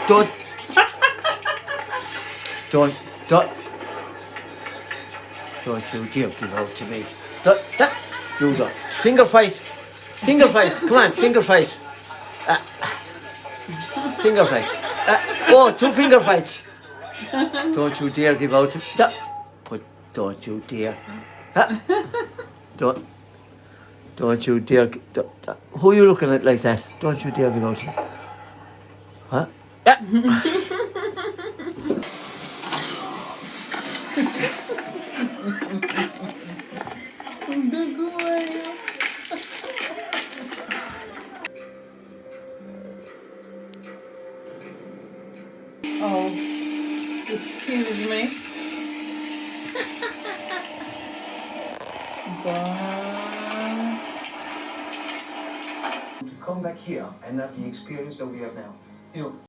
Don't. Don't. Don't. Don't you dare give out to me. That. Use up. Finger fight. Finger fight. Come on, finger fight. Finger fight. Oh, 2 finger fights. Don't you dare give out to that. But don't you dare. Don't. Don't you dare. Who are you looking at like that? Don't you dare give out to me. Huh? Oh, excuse me. To come back here and have the experience that we have now. You know,